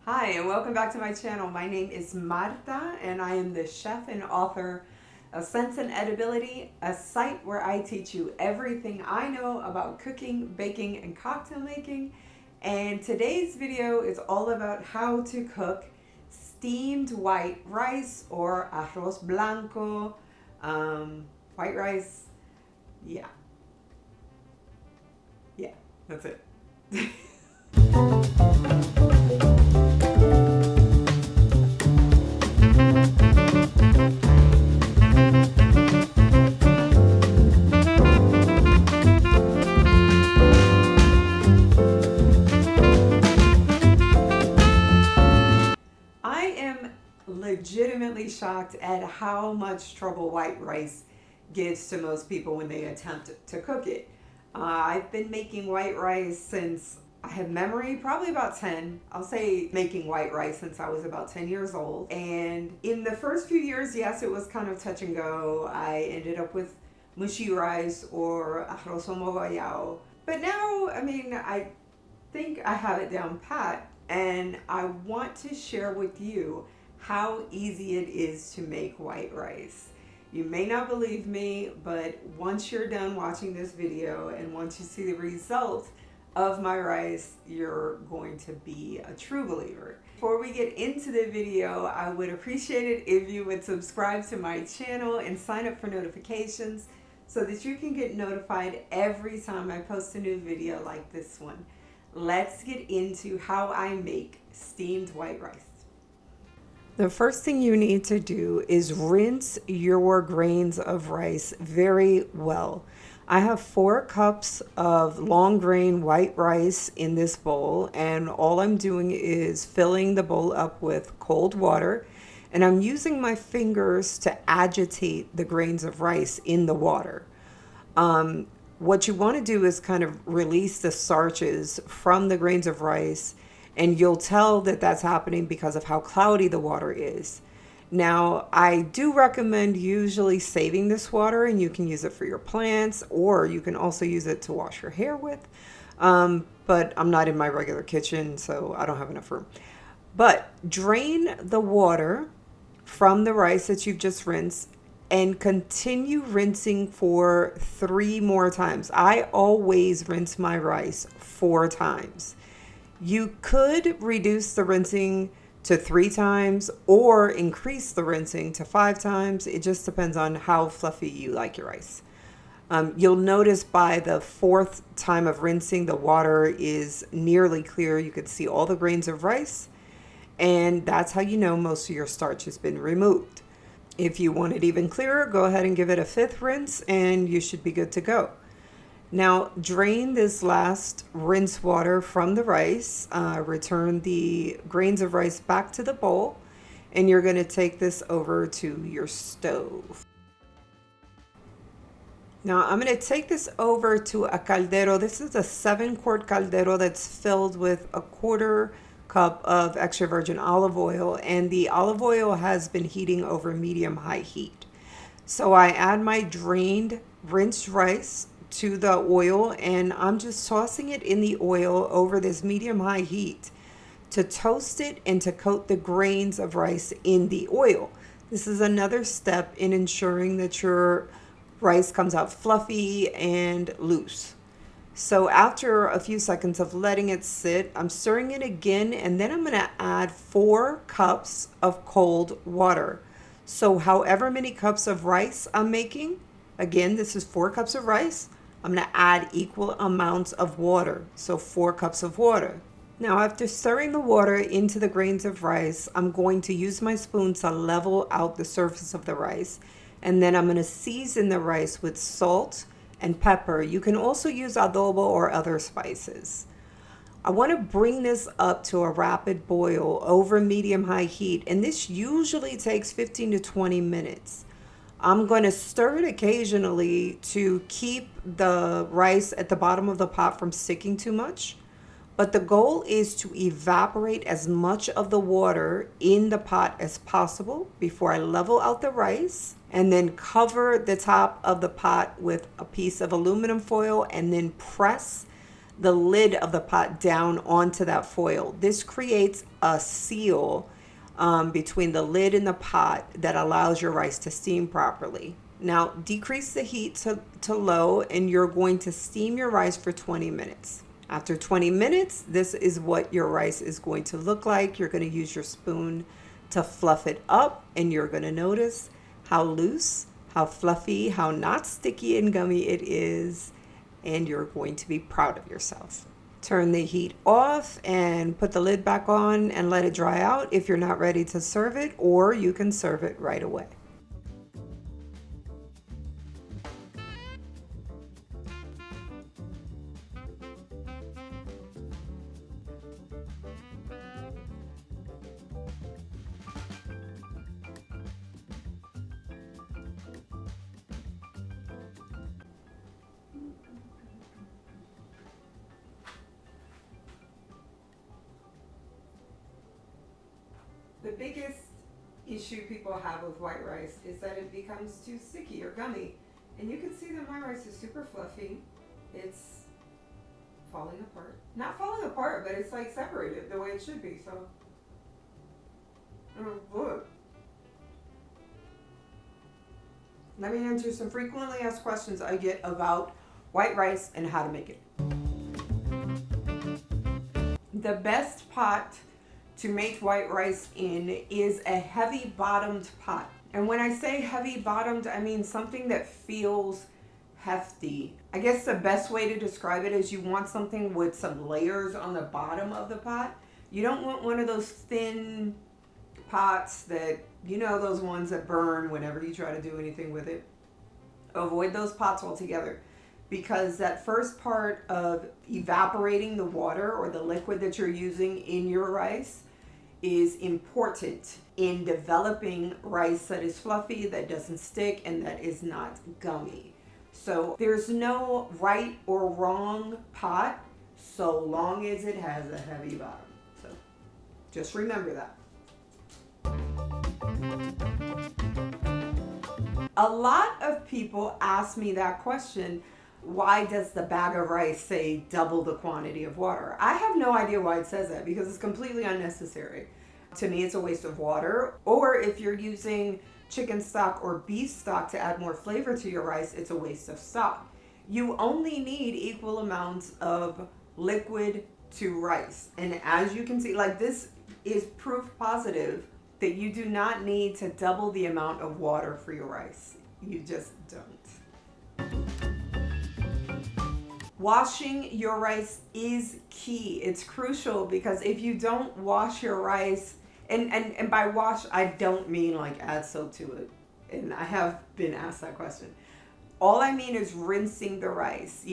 Hi, and welcome back to my channel. My name is Marta, and I am the chef and author of Sense and Edibility, a site where I teach you everything I know about cooking, baking, and cocktail making. And today's video is all about how to cook steamed white rice or Arroz Blanco, white rice. Yeah, yeah, that's it. I am legitimately shocked at how much trouble white rice gives to most people when they attempt to cook it. I've been making white rice since I have memory, probably about 10. I'll say making white rice since I was about 10 years old. And in the first few years, yes, it was kind of touch and go. I ended up with mushy rice or arroz blanco. But now, I think I have it down pat, and I want to share with you how easy it is to make white rice. You may not believe me, but once you're done watching this video and once you see the result of my rice, you're going to be a true believer. Before we get into the video, I would appreciate it if you would subscribe to my channel and sign up for notifications so that you can get notified every time I post a new video like this one. Let's get into how I make steamed white rice. The first thing you need to do is rinse your grains of rice very well. I have 4 cups of long grain white rice in this bowl, and all I'm doing is filling the bowl up with cold water, and I'm using my fingers to agitate the grains of rice in the water. What you want to do is kind of release the starches from the grains of rice, and you'll tell that that's happening because of how cloudy the water is. Now, I do recommend usually saving this water, and you can use it for your plants, or you can also use it to wash your hair with. But I'm not in my regular kitchen, so I don't have enough room. But drain the water from the rice that you've just rinsed and continue rinsing for 3 more times. I always rinse my rice 4 times. You could reduce the rinsing to 3 times or increase the rinsing to 5 times. It just depends on how fluffy you like your rice. You'll notice by the 4th time of rinsing, the water is nearly clear. You can see all the grains of rice, and that's how you know most of your starch has been removed. If you want it even clearer, go ahead and give it a 5th rinse and you should be good to go. Now, drain this last rinse water from the rice, return the grains of rice back to the bowl, and you're going to take this over to your stove. Now, I'm going to take this over to a caldero. This is a 7-quart caldero that's filled with a 1/4 cup of extra virgin olive oil, and the olive oil has been heating over medium-high heat. So I add my drained, rinsed rice to the oil, and I'm just tossing it in the oil over this medium-high heat to toast it and to coat the grains of rice in the oil. This is another step in ensuring that your rice comes out fluffy and loose. So after a few seconds of letting it sit, I'm stirring it again, and then I'm going to add 4 cups of cold water. So however many cups of rice I'm making, again, this is 4 cups of rice, I'm going to add equal amounts of water, so 4 cups of water. Now, after stirring the water into the grains of rice, I'm going to use my spoon to level out the surface of the rice, and then I'm going to season the rice with salt and pepper. You can also use adobo or other spices. I want to bring this up to a rapid boil over medium-high heat, and this usually takes 15 to 20 minutes. I'm going to stir it occasionally to keep the rice at the bottom of the pot from sticking too much. But the goal is to evaporate as much of the water in the pot as possible before I level out the rice, and then cover the top of the pot with a piece of aluminum foil and then press the lid of the pot down onto that foil. This creates a seal between the lid and the pot that allows your rice to steam properly. Now, decrease the heat to low, and you're going to steam your rice for 20 minutes. After 20 minutes, this is what your rice is going to look like. You're going to use your spoon to fluff it up, and you're going to notice how loose, how fluffy, how not sticky and gummy it is, and you're going to be proud of yourself. Turn the heat off and put the lid back on and let it dry out if you're not ready to serve it, or you can serve it right away. The biggest issue people have with white rice is that it becomes too sticky or gummy. And you can see that my rice is super fluffy. It's falling apart. Not falling apart, but it's like separated the way it should be. So, look. Let me answer some frequently asked questions I get about white rice and how to make it. The best pot to make white rice in is a heavy bottomed pot. And when I say heavy bottomed, I mean something that feels hefty. I guess the best way to describe it is you want something with some layers on the bottom of the pot. You don't want one of those thin pots that, you know, those ones that burn whenever you try to do anything with it. Avoid those pots altogether, because that first part of evaporating the water or the liquid that you're using in your rice is important in developing rice that is fluffy, that doesn't stick, and that is not gummy. So there's no right or wrong pot so long as it has a heavy bottom. So just remember that. A lot of people ask me that question: why does the bag of rice say double the quantity of water? I have no idea why it says that, because it's completely unnecessary. To me, it's a waste of water. Or if you're using chicken stock or beef stock to add more flavor to your rice, it's a waste of stock. You only need equal amounts of liquid to rice. And as you can see, like, this is proof positive that you do not need to double the amount of water for your rice. You just don't. Washing your rice is key. It's crucial, because if you don't wash your rice, and by wash, I don't mean like add soap to it. And I have been asked that question. All I mean is rinsing the rice,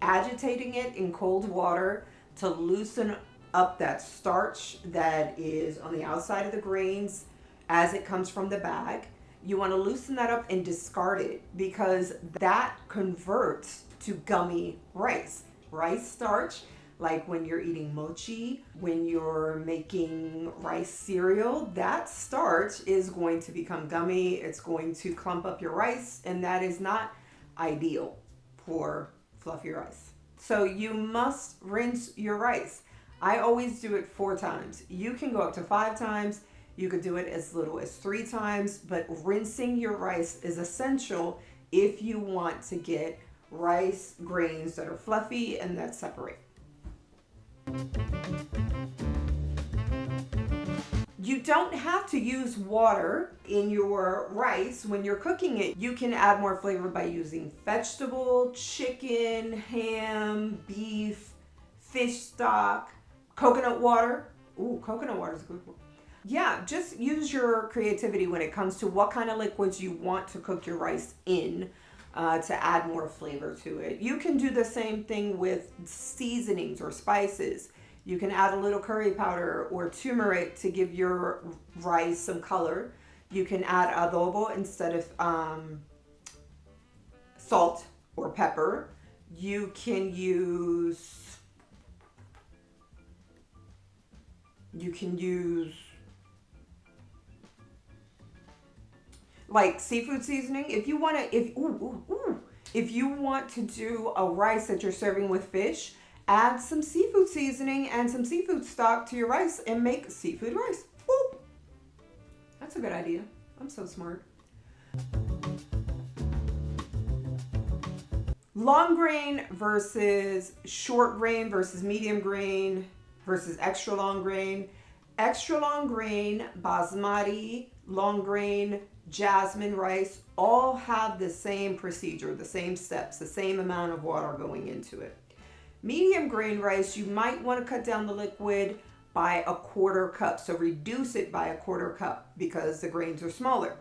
agitating it in cold water to loosen up that starch that is on the outside of the grains as it comes from the bag. You want to loosen that up and discard it, because that converts to gummy rice. Rice starch, like when you're eating mochi, when you're making rice cereal, that starch is going to become gummy. It's going to clump up your rice, and that is not ideal for fluffy rice. So you must rinse your rice. I always do it 4 times. You can go up to 5 times. You could do it as little as 3 times, but rinsing your rice is essential if you want to get rice grains that are fluffy and that separate. You don't have to use water in your rice when you're cooking it. You can add more flavor by using vegetable, chicken, ham, beef, fish stock, coconut water. Ooh, coconut water is a good one. Yeah, just use your creativity when it comes to what kind of liquids you want to cook your rice in to add more flavor to it. You can do the same thing with seasonings or spices. You can add a little curry powder or turmeric to give your rice some color. You can add adobo instead of salt or pepper. You can use like seafood seasoning. If you want to, if you want to do a rice that you're serving with fish, add some seafood seasoning and some seafood stock to your rice and make seafood rice. Boop. That's a good idea. I'm so smart. Long grain versus short grain versus medium grain versus extra long grain. Extra long grain, basmati, long grain, jasmine rice all have the same procedure, the same steps, the same amount of water going into it. Medium grain rice, you might want to cut down the liquid by a 1/4 cup. So reduce it by a 1/4 cup because the grains are smaller.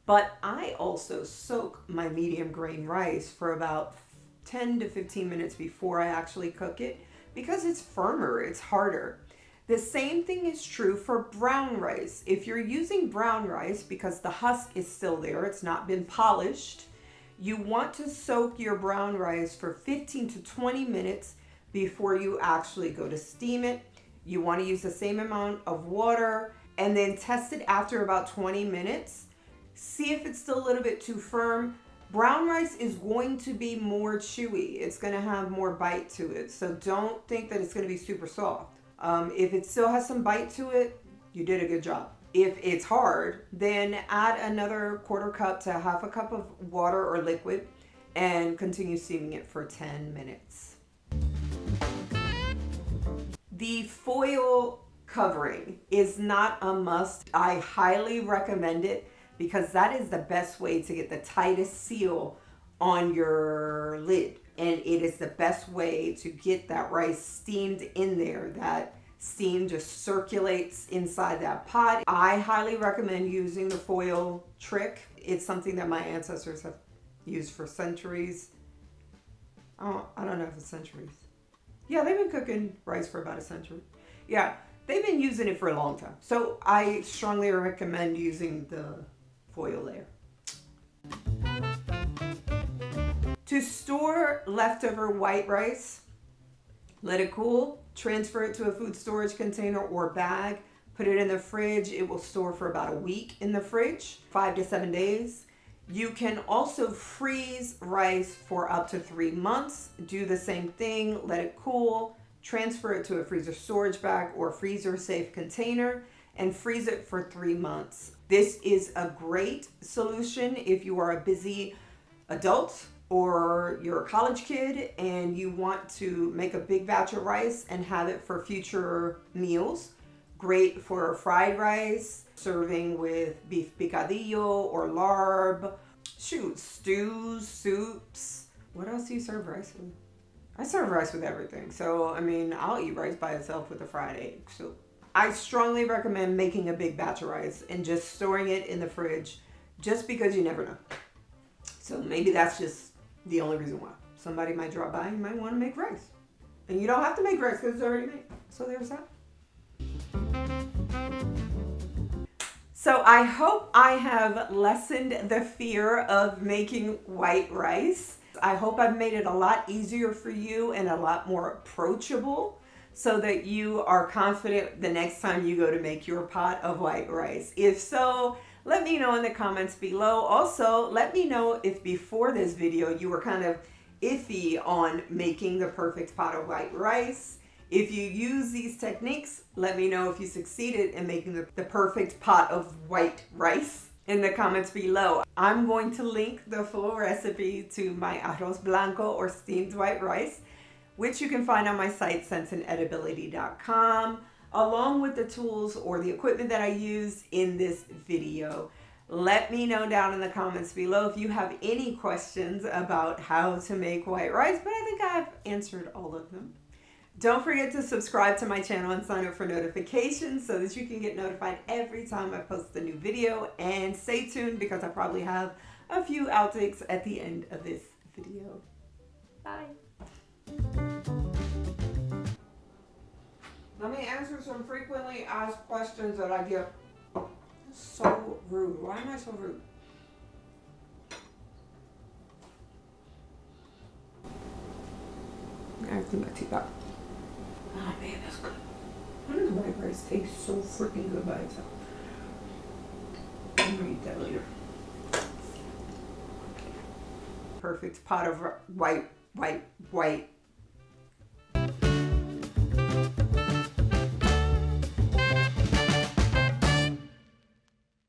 But I also soak my medium grain rice for about 10 to 15 minutes before I actually cook it because it's firmer, it's harder. The same thing is true for brown rice. If you're using brown rice because the husk is still there, it's not been polished, you want to soak your brown rice for 15 to 20 minutes before you actually go to steam it. You want to use the same amount of water and then test it after about 20 minutes. See if it's still a little bit too firm. Brown rice is going to be more chewy. It's going to have more bite to it. So don't think that it's going to be super soft. If it still has some bite to it, you did a good job. If it's hard, then add another 1/4 cup to 1/2 cup of water or liquid and continue steaming it for 10 minutes. The foil covering is not a must. I highly recommend it because that is the best way to get the tightest seal on your lid. And it is the best way to get that rice steamed in there. That steam just circulates inside that pot. I highly recommend using the foil trick. It's something that my ancestors have used for centuries. I don't know if it's centuries. Yeah, they've been cooking rice for about a century. Yeah, they've been using it for a long time. So I strongly recommend using the foil layer. To store leftover white rice, let it cool, transfer it to a food storage container or bag, put it in the fridge. It will store for about a week in the fridge, 5 to 7 days. You can also freeze rice for up to 3 months. Do the same thing, let it cool, transfer it to a freezer storage bag or freezer safe container and freeze it for 3 months. This is a great solution if you are a busy adult or you're a college kid and you want to make a big batch of rice and have it for future meals. Great for fried rice, serving with beef picadillo or larb. Shoot, stews, soups. What else do you serve rice with? I serve rice with everything. So, I mean, I'll eat rice by itself with a fried egg. So I strongly recommend making a big batch of rice and just storing it in the fridge just because you never know. So maybe that's just the only reason why. Somebody might drop by and you might want to make rice. And you don't have to make rice because it's already made. So there's that. So I hope I have lessened the fear of making white rice. I hope I've made it a lot easier for you and a lot more approachable so that you are confident the next time you go to make your pot of white rice. If so, let me know in the comments below. Also, let me know if before this video you were kind of iffy on making the perfect pot of white rice. If you use these techniques, let me know if you succeeded in making the perfect pot of white rice in the comments below. I'm going to link the full recipe to my Arroz Blanco or steamed white rice, which you can find on my site, senseandedibility.com, along with the tools or the equipment that I used in this video. Let me know down in the comments below if you have any questions about how to make white rice, but I think I've answered all of them. Don't forget to subscribe to my channel and sign up for notifications so that you can get notified every time I post a new video. And stay tuned because I probably have a few outtakes at the end of this video. Bye. Let me answer some frequently asked questions that I get. So rude. Why am I so rude? I have to clean my teeth out. Oh man, that's good. Why does white rice taste so freaking good by itself? I'm gonna eat that later. Perfect pot of white